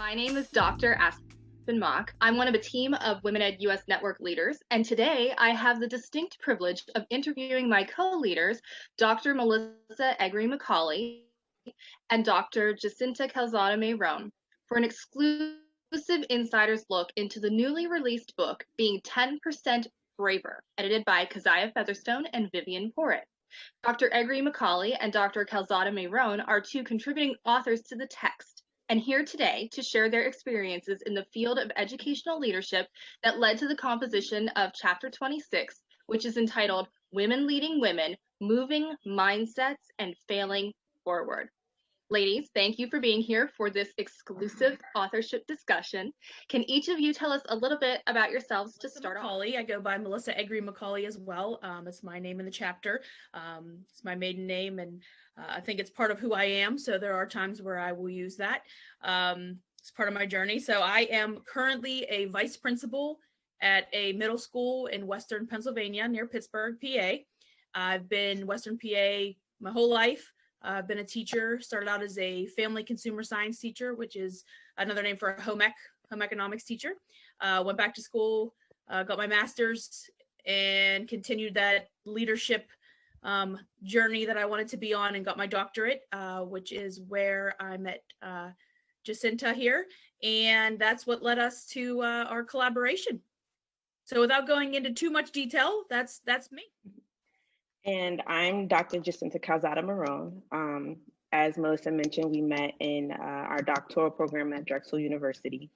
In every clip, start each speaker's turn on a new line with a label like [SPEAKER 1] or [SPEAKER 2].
[SPEAKER 1] My name is Dr. Aspen Mock. I'm one of a team of Women Ed US Network leaders, and today I have the distinct privilege of interviewing my co-leaders, Dr. Melissa Egri McCauley and Dr. Jacinta Calzada-Mayronne, for an exclusive insider's look into the newly released book, Being 10% Braver, edited by Keziah Featherstone and Vivian Porritt. Dr. Egri McCauley and Dr. Calzada-Mayronne are two contributing authors to the text, and here today to share their experiences in the field of educational leadership that led to the composition of Chapter 26, which is entitled Women Leading Women, Moving Mindsets and Failing Forward. Ladies, thank you for being here for this exclusive authorship discussion. Can each of you tell us a little bit about yourselves to start off?
[SPEAKER 2] McCauley. I go by Melissa Egri McCauley as well. It's my name in the chapter. It's my maiden name, and I think it's part of who I am. So there are times where I will use that. It's part of my journey. So I am currently a vice principal at a middle school in Western Pennsylvania near Pittsburgh, PA. I've been Western PA my whole life. I've been a teacher, started out as a family consumer science teacher, which is another name for a home economics teacher. Went back to school, got my master's, and continued that leadership journey that I wanted to be on, and got my doctorate, which is where I met Jacinta here. And that's what led us to our collaboration. So without going into too much detail, that's me.
[SPEAKER 3] And I'm Dr. Jacinta Calzada-Mayronne. As Melissa mentioned, we met in our doctoral program at Drexel University.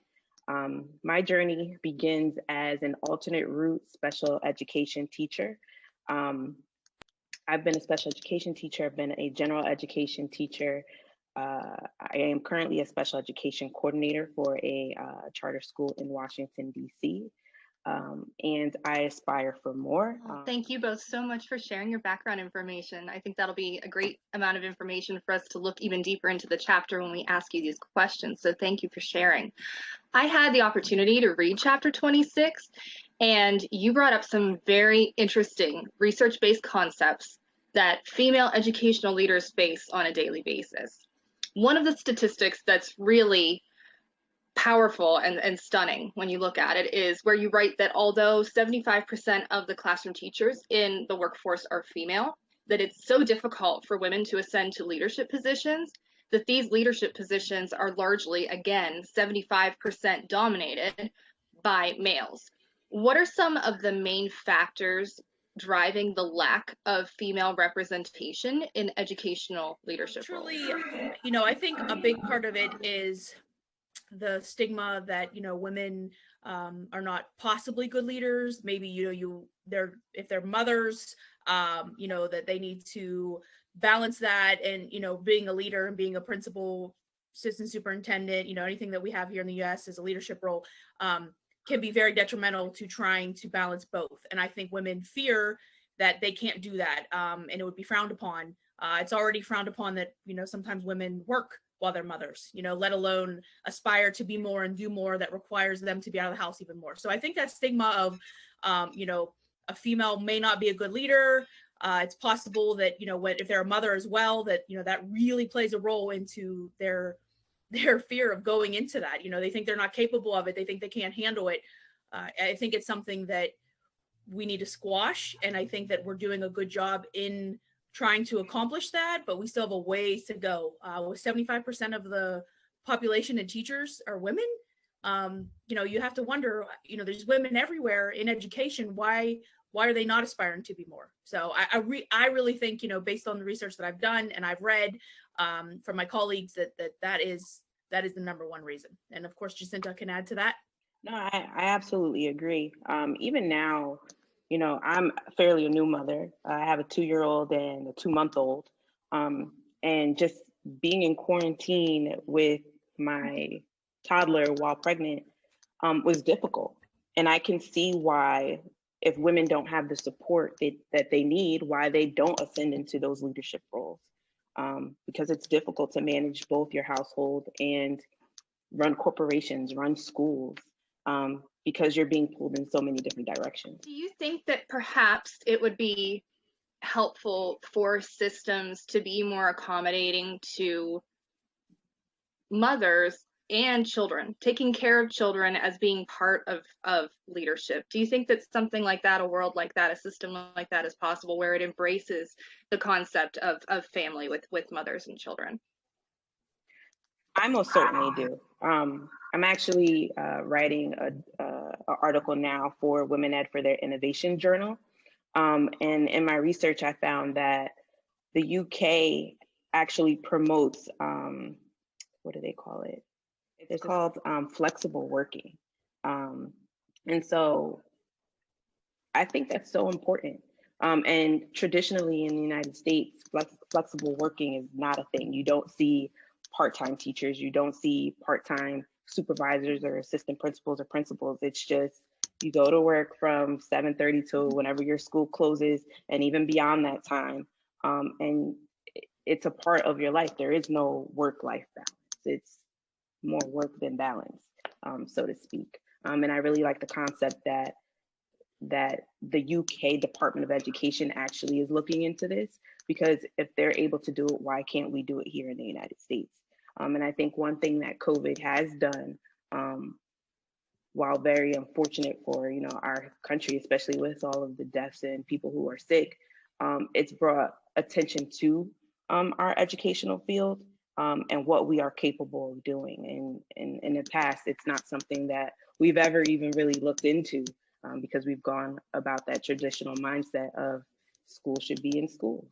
[SPEAKER 3] My journey begins as an alternate route special education teacher. I've been a special education teacher, I've been a general education teacher. I am currently a special education coordinator for a charter school in Washington, D.C. And I aspire for more.
[SPEAKER 1] Thank you both so much for sharing your background information. I think that'll be a great amount of information for us to look even deeper into the chapter when we ask you these questions. So thank you for sharing. I had the opportunity to read chapter 26, and you brought up some very interesting research-based concepts that female educational leaders face on a daily basis. One of the statistics that's really powerful and stunning when you look at it is where you write that although 75% of the classroom teachers in the workforce are female, that it's so difficult for women to ascend to leadership positions, that these leadership positions are largely, again, 75% dominated by males. What are some of the main factors driving the lack of female representation in educational leadership
[SPEAKER 2] Truly,
[SPEAKER 1] roles?
[SPEAKER 2] I think a big part of it is the stigma that women are not possibly good leaders. Maybe if they're mothers, that they need to balance that, and being a leader and being a principal, assistant superintendent, anything that we have here in the U.S. as a leadership role can be very detrimental to trying to balance both. And I think women fear that they can't do that, and it would be frowned upon. It's already frowned upon that sometimes women work while they're mothers, let alone aspire to be more and do more that requires them to be out of the house even more. So I think that stigma of, a female may not be a good leader. It's possible that, if they're a mother as well, that, that really plays a role into their fear of going into that. They think they're not capable of it. They think they can't handle it. I think it's something that we need to squash. And I think that we're doing a good job in trying to accomplish that, but we still have a ways to go. With 75% of the population and teachers are women, you have to wonder, there's women everywhere in education. Why are they not aspiring to be more? So I really think, based on the research that I've done and I've read from my colleagues, that is the number one reason. And of course, Jacinta can add to that.
[SPEAKER 3] No, I absolutely agree. Even now, I'm fairly a new mother. I have a 2-year-old and a 2-month-old. And just being in quarantine with my toddler while pregnant was difficult. And I can see why, if women don't have the support that they need, why they don't ascend into those leadership roles. Because it's difficult to manage both your household and run corporations, run schools. Because you're being pulled in so many different directions.
[SPEAKER 1] Do you think that perhaps it would be helpful for systems to be more accommodating to mothers and children, taking care of children as being part of leadership. Do you think that something like that, a world like that, a system like that is possible, where it embraces the concept of family with mothers and children?
[SPEAKER 3] I most certainly do. I'm actually writing a article now for Women Ed for their innovation journal. And in my research, I found that the UK actually promotes, what do they call it? It's called flexible working. And so I think that's so important. And traditionally in the United States, flexible working is not a thing. You don't see part-time teachers, you don't see part-time supervisors or assistant principals or principals. It's just, you go to work from 7:30 to whenever your school closes, and even beyond that time. And it's a part of your life. There is no work-life balance. It's more work than balance, so to speak. And I really like the concept that the UK Department of Education actually is looking into this, because if they're able to do it, why can't we do it here in the United States? And I think one thing that COVID has done, while very unfortunate for our country, especially with all of the deaths and people who are sick, it's brought attention to our educational field and what we are capable of doing. And in the past, it's not something that we've ever even really looked into, because we've gone about that traditional mindset of school should be in school.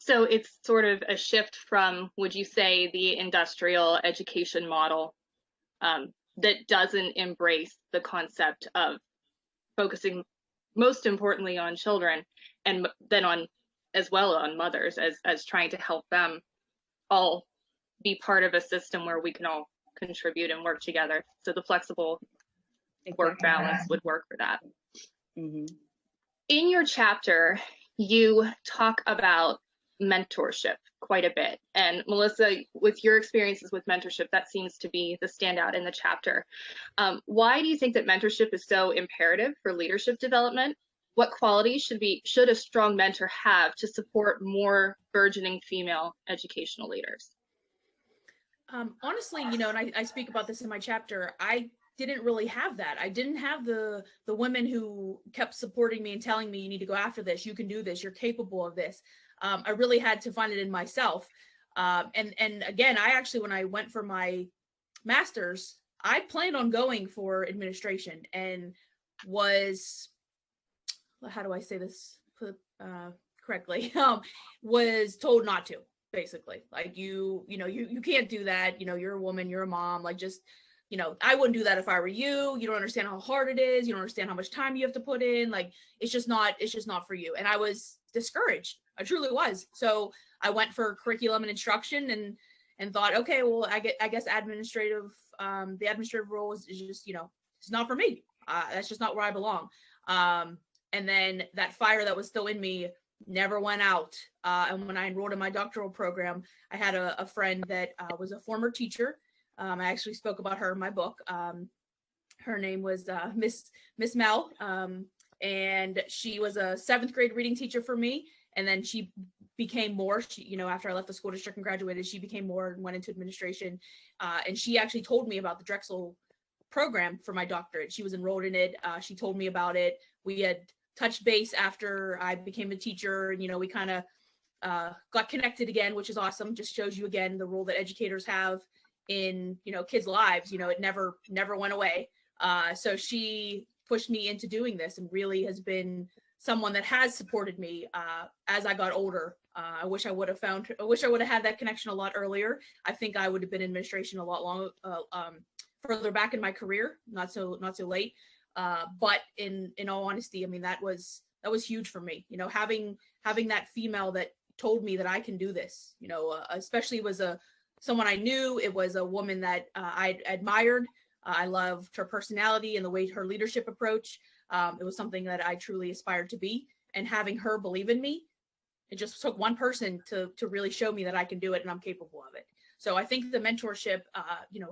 [SPEAKER 1] So it's sort of a shift from, would you say, the industrial education model that doesn't embrace the concept of focusing most importantly on children, and then on as well on mothers, as trying to help them all be part of a system where we can all contribute and work together. So the flexible work balance would work for that.
[SPEAKER 3] Mm-hmm.
[SPEAKER 1] In your chapter, you talk about mentorship quite a bit. And Melissa, with your experiences with mentorship, that seems to be the standout in the chapter. Why do you think that mentorship is so imperative for leadership development? What qualities should a strong mentor have to support more burgeoning female educational leaders?
[SPEAKER 2] Honestly, and I speak about this in my chapter, I didn't really have that. I didn't have the women who kept supporting me and telling me, you need to go after this, you can do this, you're capable of this. I really had to find it in myself. And again, I actually, when I went for my master's, I planned on going for administration and was, how do I say this correctly? Was told not to, basically. Like, you can't do that. You're a woman, you're a mom, like, just, I wouldn't do that if I were you. You don't understand how hard it is. You don't understand how much time you have to put in. Like, it's just not for you. And I was discouraged. I truly was. So I went for curriculum and instruction and thought, okay, well, I guess the administrative role is just, it's not for me. That's just not where I belong. And then that fire that was still in me never went out. And when I enrolled in my doctoral program, I had a friend that was a former teacher. I actually spoke about her in my book. Her name was Miss Mel, and she was a 7th grade reading teacher for me. And then she became more, after I left the school district and graduated, she became more and went into administration. And she actually told me about the Drexel program for my doctorate. She was enrolled in it. She told me about it. We had touched base after I became a teacher, and, we kind of got connected again, which is awesome. Just shows you again the role that educators have in, kids' lives. It never went away. So she pushed me into doing this and really has been someone that has supported me as I got older. I wish I would have had that connection a lot earlier. I think I would have been in administration a lot longer, further back in my career, not so late. But in all honesty, I mean, that was huge for me. Having that female that told me that I can do this. Especially was someone I knew. It was a woman that I admired. I loved her personality and the way her leadership approach. It was something that I truly aspired to be, and having her believe in me, it just took one person to really show me that I can do it and I'm capable of it. So I think the mentorship,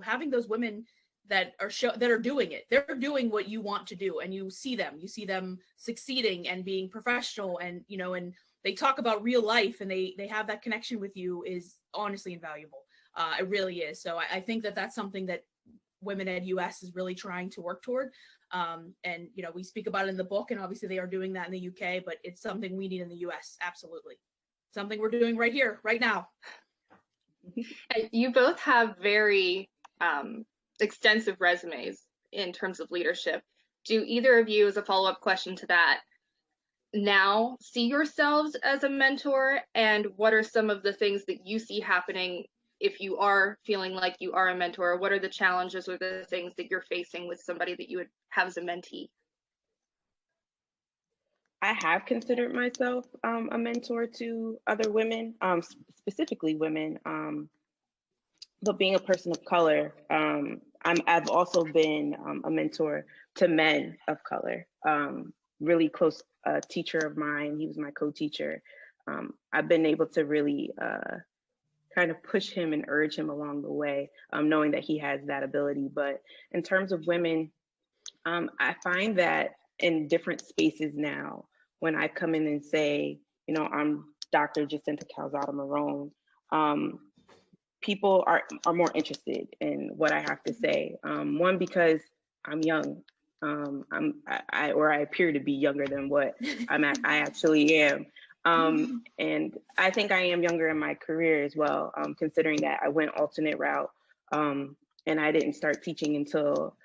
[SPEAKER 2] having those women that are doing it, they're doing what you want to do, and you see them succeeding and being professional, and and they talk about real life, and they have that connection with you, is honestly invaluable. It really is. So I think that that's something that Women Ed US is really trying to work toward. And, you know, we speak about it in the book, and obviously they are doing that in the UK, but it's something we need in the US. Absolutely. Something we're doing right here, right now.
[SPEAKER 1] You both have very extensive resumes in terms of leadership. Do either of you, as a follow-up question to that, now see yourselves as a mentor? And what are some of the things that you see happening if you are feeling like you are a mentor? What are the challenges or the things that you're facing with somebody that you would have as a mentee?
[SPEAKER 3] I have considered myself a mentor to other women, specifically women, but being a person of color, I've also been a mentor to men of color. Really close teacher of mine, he was my co-teacher. I've been able to really kind of push him and urge him along the way, knowing that he has that ability. But in terms of women, I find that in different spaces now, when I come in and say, you know, I'm Dr. Jacinta Calzada-Mayronne, people are more interested in what I have to say. One, because I'm young, I appear to be younger than what I actually am. And I think I am younger in my career as well, considering that I went alternate route, and I didn't start teaching until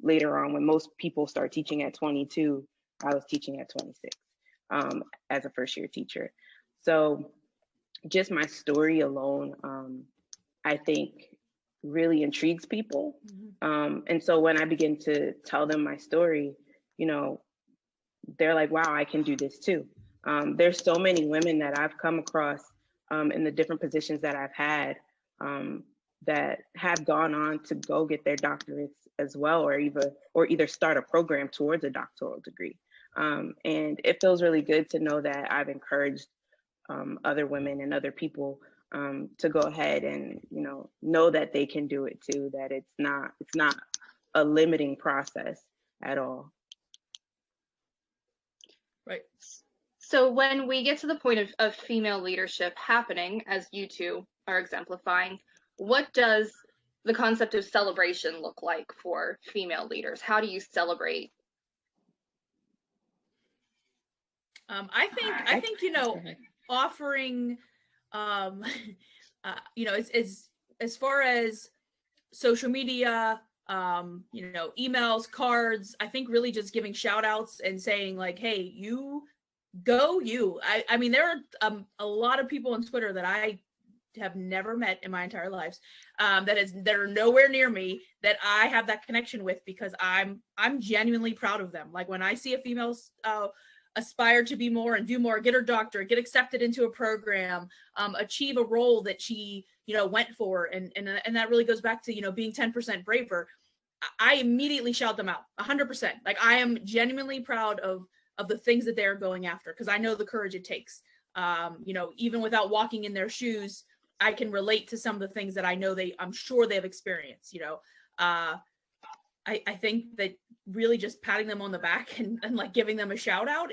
[SPEAKER 3] later on. When most people start teaching at 22, I was teaching at 26 as a first year teacher. So just my story alone, I think really intrigues people. And so when I begin to tell them my story, you know, they're like, wow, I can do this too. There's so many women that I've come across in the different positions that I've had that have gone on to go get their doctorates as well, or either start a program towards a doctoral degree. And it feels really good to know that I've encouraged other women and other people to go ahead and, you know that they can do it too, that it's not a limiting process at all.
[SPEAKER 2] Right.
[SPEAKER 1] So when we get to the point of female leadership happening, as you two are exemplifying, what does the concept of celebration look like for female leaders? How do you celebrate?
[SPEAKER 2] I think you know, offering you know, as far as social media, you know, emails, cards, I think really just giving shout outs and saying like, hey, you go you. I mean, there are a lot of people on Twitter that I have never met in my entire lives, that are nowhere near me, that I have that connection with, because I'm genuinely proud of them. Like when I see a female aspire to be more and do more, get her doctorate, get accepted into a program, achieve a role that she, you know, went for, and that really goes back to, you know, being 10% braver. I immediately shout them out 100%. Like I am genuinely proud of the things that they're going after, because I know the courage it takes. You know, even without walking in their shoes, I can relate to some of the things that I'm sure they've experienced. You know, I think that really just patting them on the back and like giving them a shout out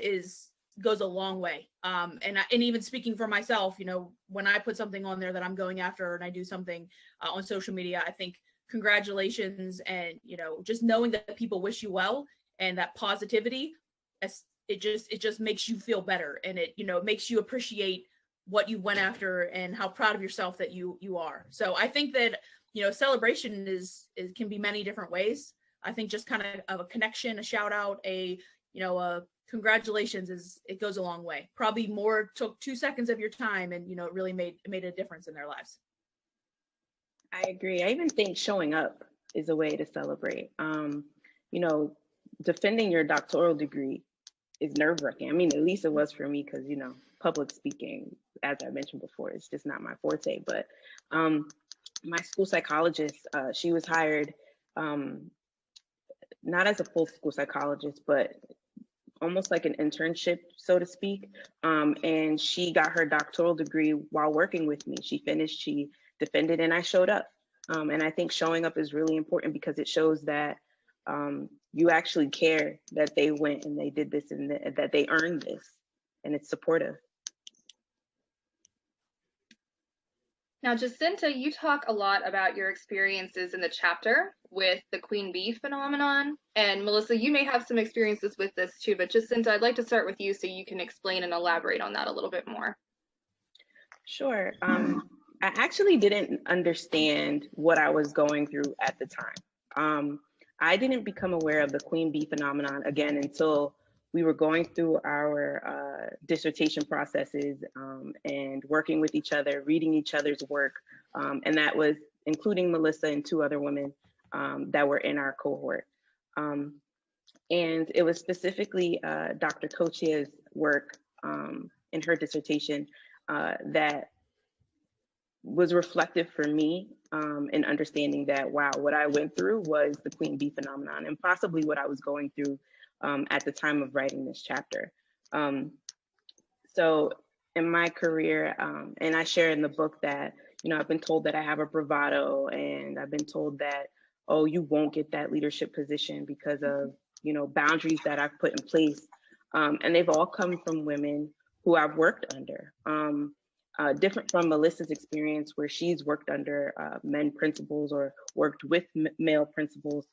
[SPEAKER 2] goes a long way. And even speaking for myself, you know, when I put something on there that I'm going after and I do something on social media, I think congratulations, and, you know, just knowing that people wish you well and that positivity, it just makes you feel better, and it, you know, makes you appreciate what you went after and how proud of yourself that you are. So I think that, you know, celebration can be many different ways. I think just kind of a connection, a shout out, a congratulations it goes a long way. Probably more took 2 seconds of your time, and, you know, it really made a difference in their lives.
[SPEAKER 3] I agree. I even think showing up is a way to celebrate. You know, defending your doctoral degree is nerve-wracking. I mean, at least it was for me, because, you know, public speaking, as I mentioned before, it's just not my forte. But my school psychologist, she was hired not as a full school psychologist, but almost like an internship, so to speak. And she got her doctoral degree while working with me. She finished, she defended, and I showed up. And I think showing up is really important, because it shows that you actually care, that they went and they did this, and that they earned this, and it's supportive.
[SPEAKER 1] Now, Jacinta, you talk a lot about your experiences in the chapter with the queen bee phenomenon. And Melissa, you may have some experiences with this too, but Jacinta, I'd like to start with you so you can explain and elaborate on that a little bit more.
[SPEAKER 3] Sure. I actually didn't understand what I was going through at the time. I didn't become aware of the queen bee phenomenon again until we were going through our dissertation processes and working with each other, reading each other's work. And that was including Melissa and two other women that were in our cohort. And it was specifically Dr. Kochia's work in her dissertation that was reflective for me in understanding that, wow, what I went through was the queen bee phenomenon and possibly what I was going through at the time of writing this chapter. So in my career, and I share in the book that, I've been told that I have a bravado, and I've been told that, oh, you won't get that leadership position because of, boundaries that I've put in place. And they've all come from women who I've worked under. Different from Melissa's experience where she's worked under men principals or worked with male principals.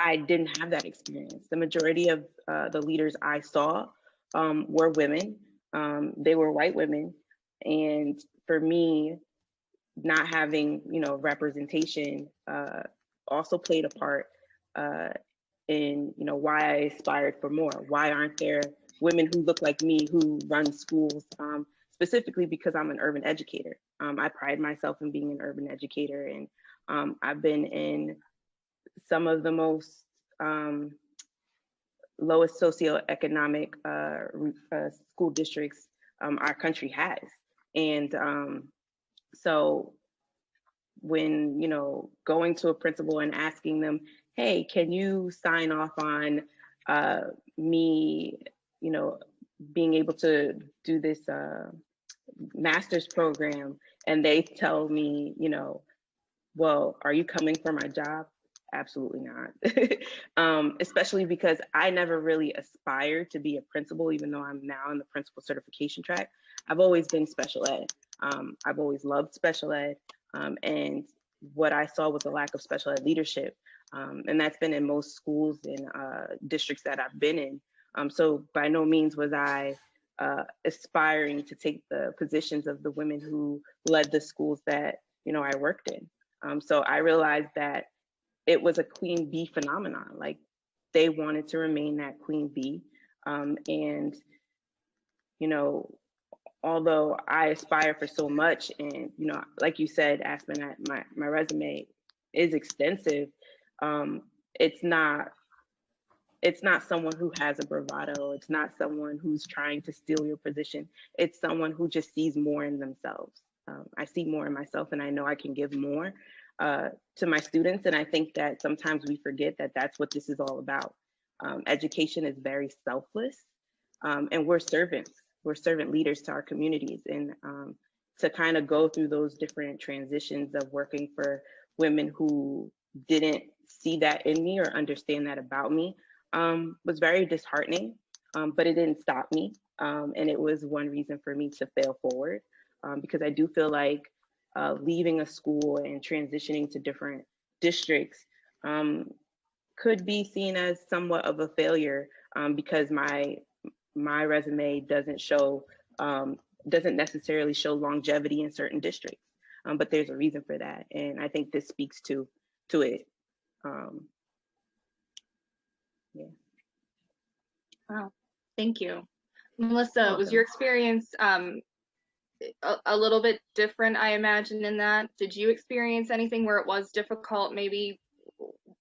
[SPEAKER 3] I didn't have that experience. The majority of the leaders I saw were women. They were white women. And for me, not having, representation also played a part in, why I aspired for more. Why aren't there women who look like me who run schools, specifically because I'm an urban educator. I pride myself in being an urban educator, and I've been in some of the most lowest socioeconomic school districts our country has. And so when, going to a principal and asking them, hey, can you sign off on me, being able to do this master's program, and they tell me, well, are you coming for my job? Absolutely not. Especially because I never really aspired to be a principal, even though I'm now in the principal certification track. I've always been special ed. I've always loved special ed. And what I saw was a lack of special ed leadership. And that's been in most schools and districts that I've been in. So by no means was I aspiring to take the positions of the women who led the schools that, I worked in. So I realized that it was a queen bee phenomenon. Like, they wanted to remain that queen bee. And, although I aspire for so much, and, like you said, Aspen, my resume is extensive. It's not someone who has a bravado. It's not someone who's trying to steal your position. It's someone who just sees more in themselves. I see more in myself, and I know I can give more to my students. And I think that sometimes we forget that that's what this is all about. Education is very selfless, and we're servants. We're servant leaders to our communities. And to kind of go through those different transitions of working for women who didn't see that in me or understand that about me was very disheartening, but it didn't stop me. And it was one reason for me to fail forward, because I do feel like leaving a school and transitioning to different districts could be seen as somewhat of a failure, because my resume doesn't necessarily show longevity in certain districts, but there's a reason for that, and I think this speaks to it. Yeah.
[SPEAKER 1] Wow, thank you. Melissa, was your experience a little bit different, I imagine, in that? Did you experience anything where it was difficult, maybe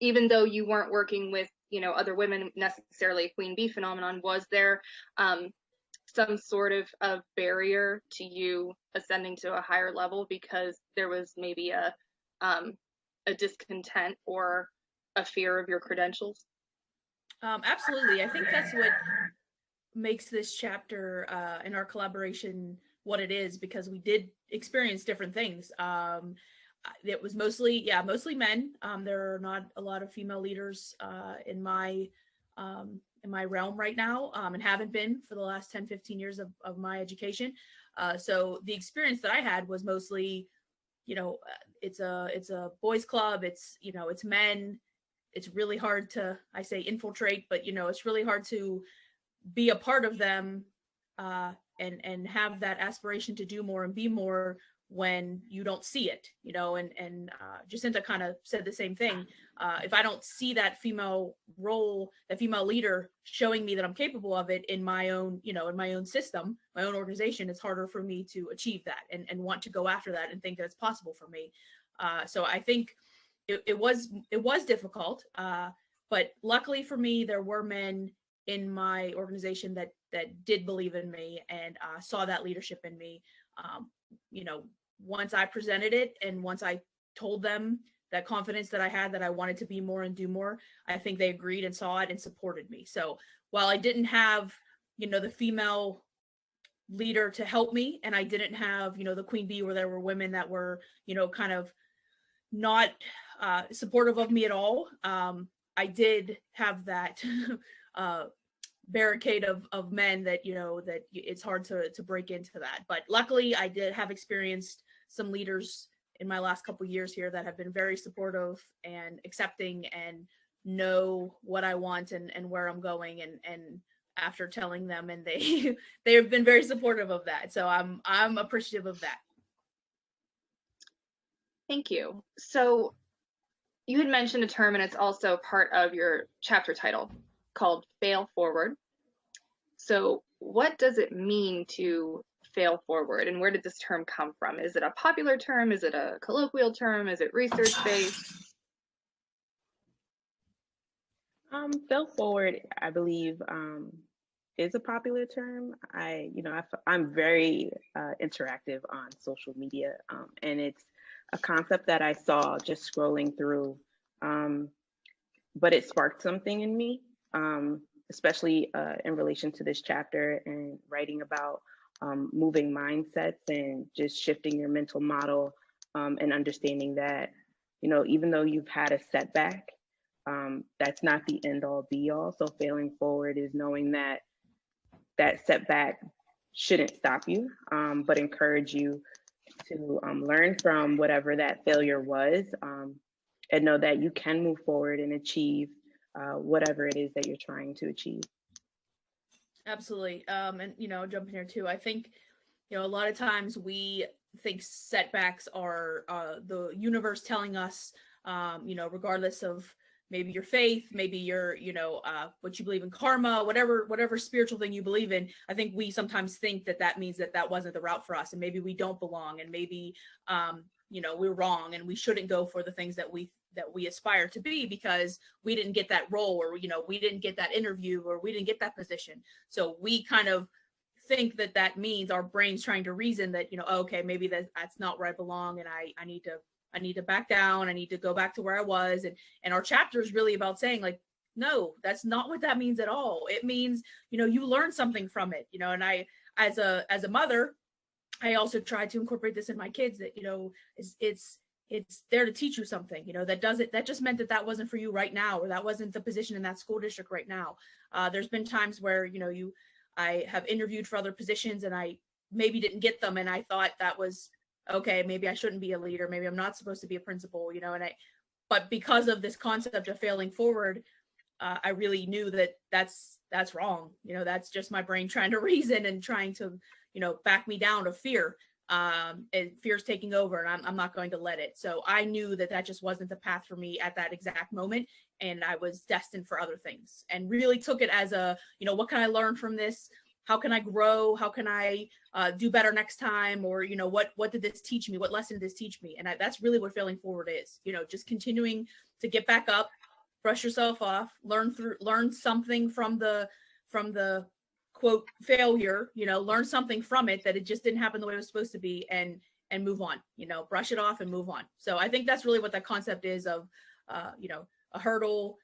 [SPEAKER 1] even though you weren't working with, other women, necessarily a queen bee phenomenon? Was there some sort of barrier to you ascending to a higher level because there was maybe a discontent or a fear of your credentials?
[SPEAKER 2] Absolutely. I think that's what makes this chapter in our collaboration what it is, because we did experience different things. It was mostly men. There are not a lot of female leaders in my my realm right now, and haven't been for the last 10, 15 years of my education. So the experience that I had was mostly, it's a boys club. It's, it's men. It's really hard to, I say infiltrate, but it's really hard to be a part of them, and have that aspiration to do more and be more when you don't see it, and Jacinta kind of said the same thing. If I don't see that female role, that female leader showing me that I'm capable of it in my own, in my own system, my own organization, it's harder for me to achieve that and want to go after that and think that it's possible for me. So I think it was difficult, but luckily for me, there were men in my organization that did believe in me and saw that leadership in me. Once I presented it and once I told them that confidence that I had, that I wanted to be more and do more, I think they agreed and saw it and supported me. So while I didn't have, the female leader to help me, and I didn't have, the queen bee where there were women that were, kind of not supportive of me at all, I did have that barricade of men that, that it's hard to break into that. But luckily I did have experienced some leaders in my last couple of years here that have been very supportive and accepting and know what I want and where I'm going, and after telling them, and they have been very supportive of that. So I'm appreciative of that.
[SPEAKER 1] Thank you. So you had mentioned a term, and it's also part of your chapter title, called fail forward. So what does it mean to fail forward, and where did this term come from? Is it a popular term? Is it a colloquial term? Is it research-based?
[SPEAKER 3] Fail forward, I believe, is a popular term. I'm very interactive on social media, and it's a concept that I saw just scrolling through, but it sparked something in me, especially in relation to this chapter and writing about moving mindsets and just shifting your mental model, and understanding that, even though you've had a setback, that's not the end all be all. So failing forward is knowing that that setback shouldn't stop you, but encourage you to learn from whatever that failure was, and know that you can move forward and achieve whatever it is that you're trying to achieve.
[SPEAKER 2] Absolutely. And, jumping here too, I think, a lot of times we think setbacks are the universe telling us, regardless of maybe your faith, maybe your, what you believe in, karma, whatever spiritual thing you believe in. I think we sometimes think that means that wasn't the route for us, and maybe we don't belong, and maybe, we're wrong, and we shouldn't go for the things that we aspire to be because we didn't get that role, or, we didn't get that interview, or we didn't get that position. So we kind of think that means our brain's trying to reason that, okay, maybe that's not where I belong, and I need to back down. I need to go back to where I was. And our chapter is really about saying, like, no, that's not what that means at all. It means, you learn something from it, and I, as a mother, I also try to incorporate this in my kids that, it's there to teach you something, that just meant that wasn't for you right now, or that wasn't the position in that school district right now. There's been times where, I have interviewed for other positions and I maybe didn't get them. And I thought that was, okay, maybe I shouldn't be a leader. Maybe I'm not supposed to be a principal, but because of this concept of failing forward, I really knew that that's wrong. That's just my brain trying to reason and trying to, back me down to fear. And fear's taking over, and I'm not going to let it. So I knew that just wasn't the path for me at that exact moment. And I was destined for other things, and really took it as a, what can I learn from this? How can I grow? How can I do better next time? Or, what did this teach me? What lesson did this teach me? And that's really what failing forward is, just continuing to get back up, brush yourself off, learn something from the quote failure, learn something from it, that it just didn't happen the way it was supposed to be, and move on, brush it off and move on. So I think that's really what that concept is of, a hurdle,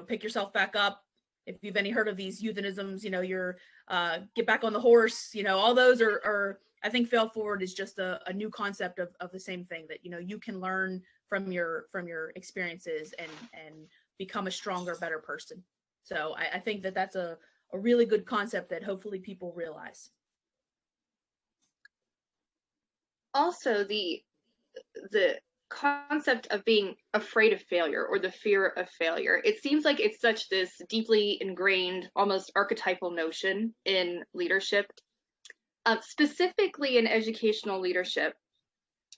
[SPEAKER 2] pick yourself back up. If you've any heard of these euphemisms, you're get back on the horse, all those are I think fail forward is just a new concept of the same thing, that, you can learn from your experiences and become a stronger, better person. So I think that that's a really good concept that hopefully people realize.
[SPEAKER 1] Also, the concept of being afraid of failure or the fear of failure. It seems like it's such this deeply ingrained, almost archetypal notion in leadership, specifically in educational leadership.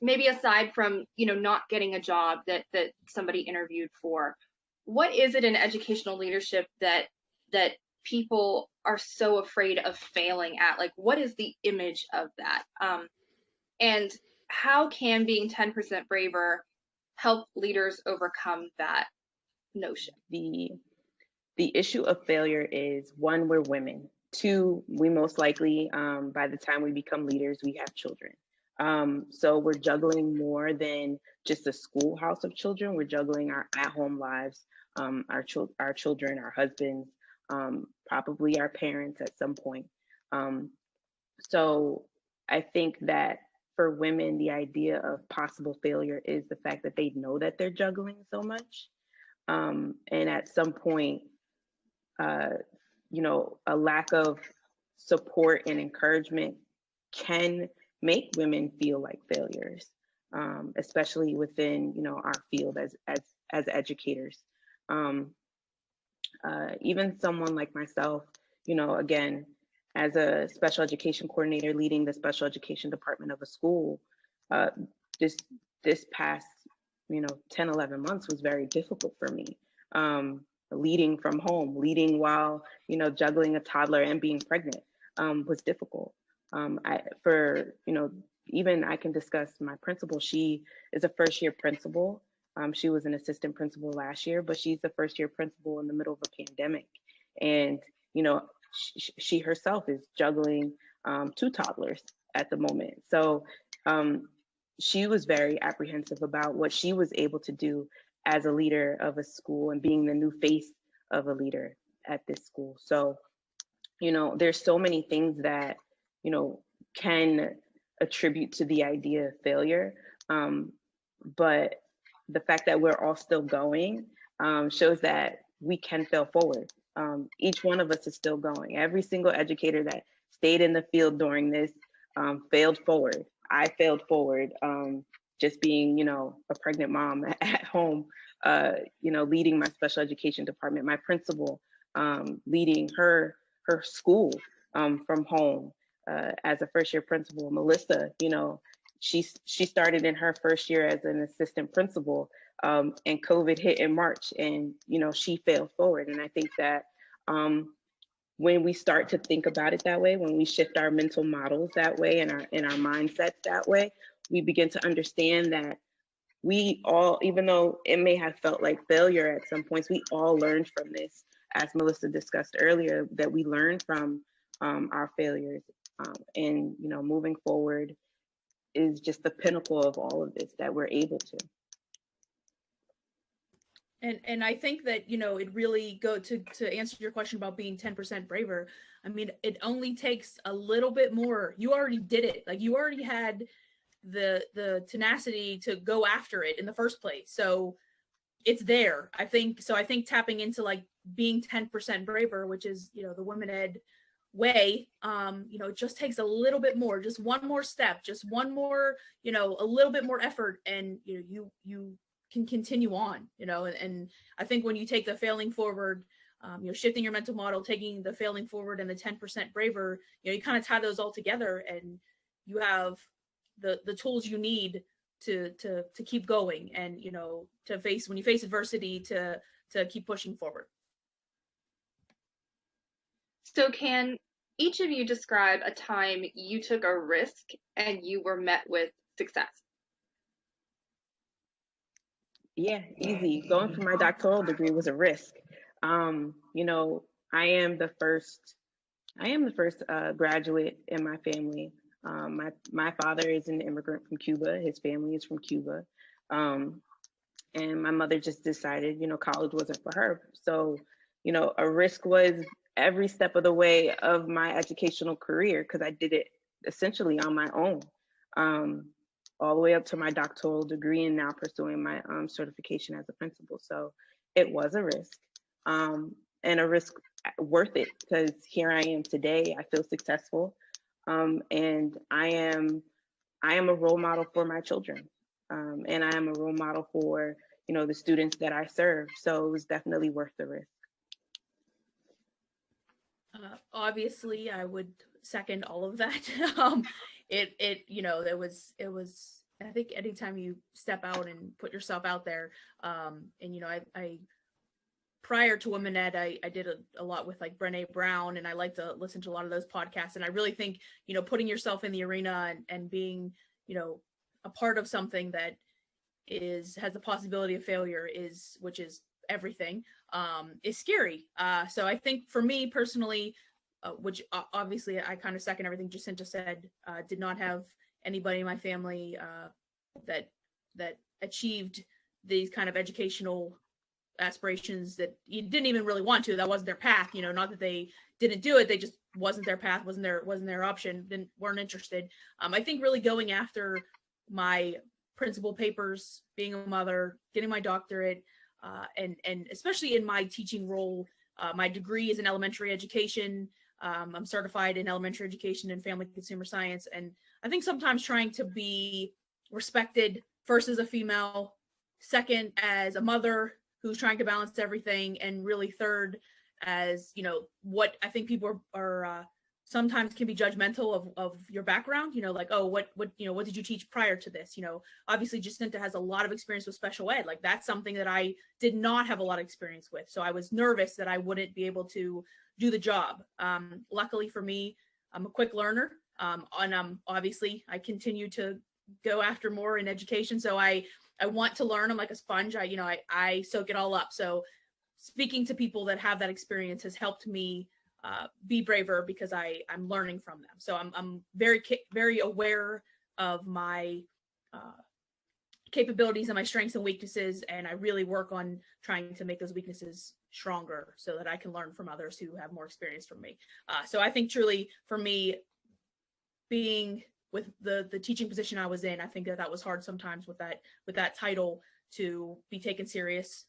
[SPEAKER 1] Maybe aside from not getting a job that somebody interviewed for, what is it in educational leadership that people are so afraid of failing at? Like, what is the image of that? And how can being 10% braver help leaders overcome that notion?
[SPEAKER 3] The issue of failure is, one, we're women. Two, we most likely, by the time we become leaders, we have children. So we're juggling more than just a schoolhouse of children. We're juggling our at-home lives, our children, our husbands, probably our parents at some point. So I think that for women, the idea of possible failure is the fact that they know that they're juggling so much. And at some point, a lack of support and encouragement can make women feel like failures, especially within, our field as educators. Even someone like myself, again, as a special education coordinator leading the special education department of a school, this past 10, 11 months was very difficult for me. Leading from home, leading while juggling a toddler and being pregnant was difficult. Even I can discuss my principal. She is a first-year principal. She was an assistant principal last year, but she's the first-year principal in the middle of a pandemic, and she herself is juggling 2 toddlers at the moment. So she was very apprehensive about what she was able to do as a leader of a school and being the new face of a leader at this school. So, there's so many things that, can attribute to the idea of failure. But the fact that we're all still going shows that we can fail forward. Each one of us is still going. Every single educator that stayed in the field during this failed forward. I failed forward, just being, a pregnant mom at home, leading my special education department, my principal, leading her school from home as a first-year principal. Melissa, she started in her first year as an assistant principal, and COVID hit in March, and she failed forward. And I think that when we start to think about it that way, when we shift our mental models that way and our mindsets that way, we begin to understand that we all, even though it may have felt like failure at some points, we all learned from this, as Melissa discussed earlier, that we learned from our failures. And moving forward is just the pinnacle of all of this, that we're able to.
[SPEAKER 2] And I think that, it really to answer your question about being 10% braver. I mean, it only takes a little bit more. You already did it. Like, you already had the tenacity to go after it in the first place. So it's there. I think tapping into like being 10% braver, which is, the women ed way, it just takes a little bit more, just one more step, just one more, a little bit more effort, and you can continue on, and I think when you take the failing forward, shifting your mental model, taking the failing forward and the 10% braver, you kind of tie those all together, and you have the tools you need to keep going, and when you face adversity, to keep pushing forward.
[SPEAKER 1] So can each of you describe a time you took a risk and you were met with success?
[SPEAKER 3] Yeah, easy. Going for my doctoral degree was a risk. I am the first graduate in my family. My father is an immigrant from Cuba. His family is from Cuba. And my mother just decided, college wasn't for her. So, a risk was every step of the way of my educational career, because I did it essentially on my own, all the way up to my doctoral degree, and now pursuing my certification as a principal. So it was a risk. and a risk worth it, because here I am today. I feel successful, and I am a role model for my children, and I am a role model for the students that I serve. So it was definitely worth the risk.
[SPEAKER 2] Obviously, I would second all of that. It was. I think anytime you step out and put yourself out there, and I prior to Women Ed, I did a lot with like Brené Brown, and I like to listen to a lot of those podcasts. And I really think, putting yourself in the arena and being, a part of something that has the possibility of failure which is everything, is scary. So I think for me personally, which obviously I kind of second everything Jacinta said, did not have anybody in my family that achieved these kind of educational aspirations that you didn't even really want to. That wasn't their path, not that they didn't do it, they just wasn't their path, wasn't their option, weren't interested. I think really going after my principal papers, being a mother, getting my doctorate, and especially in my teaching role, my degree is in elementary education. I'm certified in elementary education and family consumer science. And I think sometimes trying to be respected first as a female, second as a mother who's trying to balance everything, and really third as, what I think people are sometimes can be judgmental of your background, like, oh, what did you teach prior to this? Obviously Jacinta has a lot of experience with special ed. Like, that's something that I did not have a lot of experience with. So I was nervous that I wouldn't be able to do the job. Luckily for me, I'm a quick learner. And obviously I continue to go after more in education. So I want to learn. I'm like a sponge. I soak it all up. So speaking to people that have that experience has helped me be braver, because I'm learning from them. So I'm very aware of my capabilities and my strengths and weaknesses, and I really work on trying to make those weaknesses stronger so that I can learn from others who have more experience from me. So I think truly for me, being with the teaching position I was in, I think that was hard sometimes with that title to be taken serious.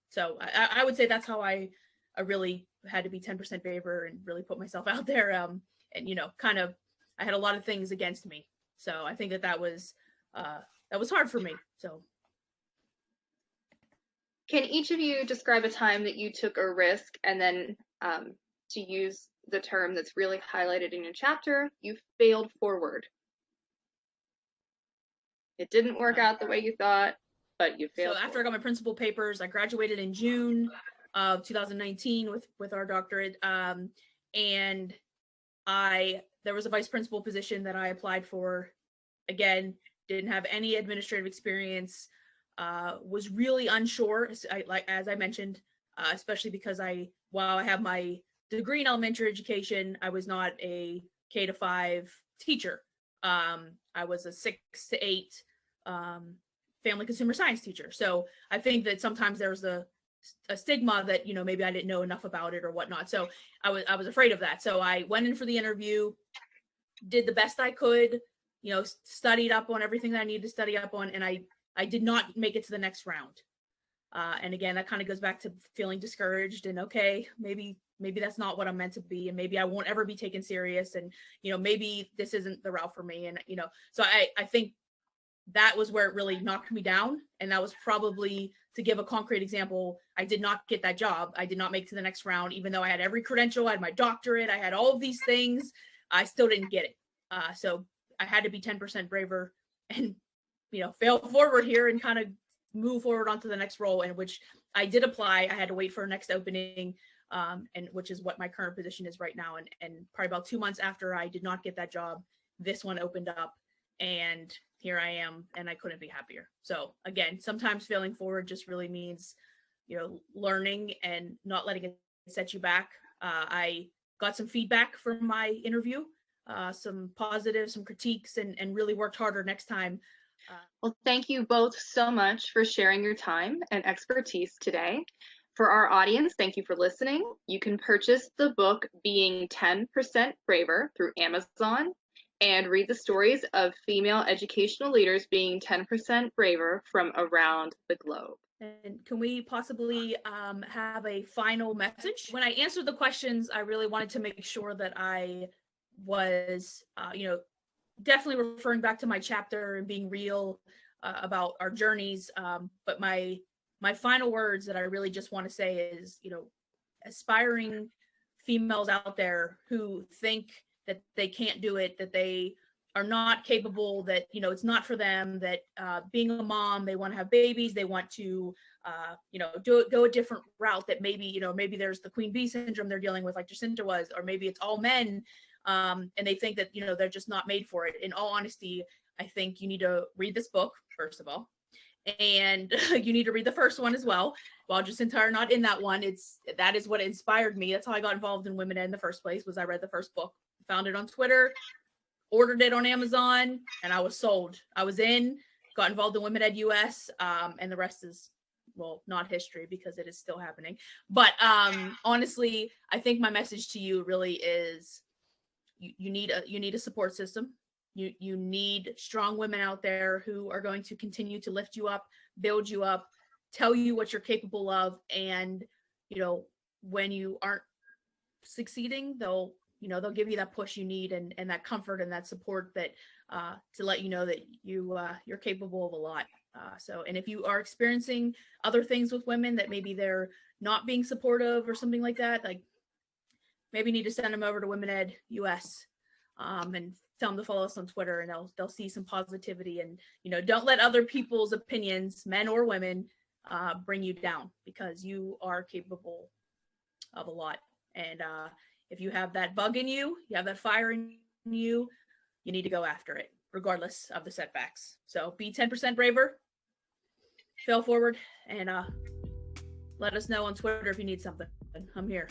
[SPEAKER 2] So I would say that's how I really had to be 10% braver and really put myself out there. And kind of, I had a lot of things against me. So I think that was hard for me. So.
[SPEAKER 1] Can each of you describe a time that you took a risk, and then to use the term that's really highlighted in your chapter, you failed forward? It didn't work out the way you thought, but you failed.
[SPEAKER 2] So after I got my principal papers, I graduated in June of 2019 with our doctorate. And there was a vice principal position that I applied for. Again, didn't have any administrative experience, was really unsure, as I mentioned, especially because while I have my degree in elementary education, I was not a K-5 teacher. I was a 6 to 8 family consumer science teacher. So I think that sometimes there's a stigma that, maybe I didn't know enough about it or whatnot. So I was afraid of that. So I went in for the interview, did the best I could, studied up on everything that I needed to study up on, and I did not make it to the next round. And again, that kind of goes back to feeling discouraged and, okay, maybe that's not what I'm meant to be, and maybe I won't ever be taken serious, and maybe this isn't the route for me. And so I think that was where it really knocked me down. And that was probably, to give a concrete example, I did not get that job. I did not make it to the next round, even though I had every credential, I had my doctorate, I had all of these things, I still didn't get it. So I had to be 10% braver and fail forward here and kind of move forward onto the next role, in which I did apply. I had to wait for a next opening, and which is what my current position is right now. And probably about 2 months after I did not get that job, this one opened up, and here I am, and I couldn't be happier. So again, sometimes failing forward just really means, learning and not letting it set you back. I got some feedback from my interview, some positives, some critiques, and really worked harder next time.
[SPEAKER 1] Well, thank you both so much for sharing your time and expertise today. For our audience, thank you for listening. You can purchase the book Being 10% Braver through Amazon and read the stories of female educational leaders being 10% braver from around the globe.
[SPEAKER 2] And can we possibly have a final message? When I answered the questions, I really wanted to make sure that I was, definitely referring back to my chapter and being real about our journeys. But my final words that I really just want to say is, aspiring females out there who think that they can't do it, that they are not capable, that, it's not for them, that being a mom, they want to have babies, they want to, go a different route, that maybe, maybe there's the queen bee syndrome they're dealing with like Jacinta was, or maybe it's all men, and they think that, they're just not made for it. In all honesty, I think you need to read this book, first of all, and you need to read the first one as well. While Jacinta are not in that one, that is what inspired me. That's how I got involved in Women Ed in the first place, was I read the first book, found it on Twitter, ordered it on Amazon, and I was sold. I was in, got involved in Women Ed US, and the rest is, well, not history, because it is still happening. But honestly, I think my message to you really is you need a support system. You need strong women out there who are going to continue to lift you up, build you up, tell you what you're capable of, and when you aren't succeeding, they'll give you that push you need, and that comfort and that support, that to let you know that you're capable of a lot. And if you are experiencing other things with women that maybe they're not being supportive or something like that, like maybe need to send them over to Women Ed US, and tell them to follow us on Twitter, and they'll see some positivity. And don't let other people's opinions, men or women, bring you down, because you are capable of a lot. And if you have that bug in you, you have that fire in you, you need to go after it, regardless of the setbacks. So be 10% braver, fail forward, and let us know on Twitter if you need something. I'm here.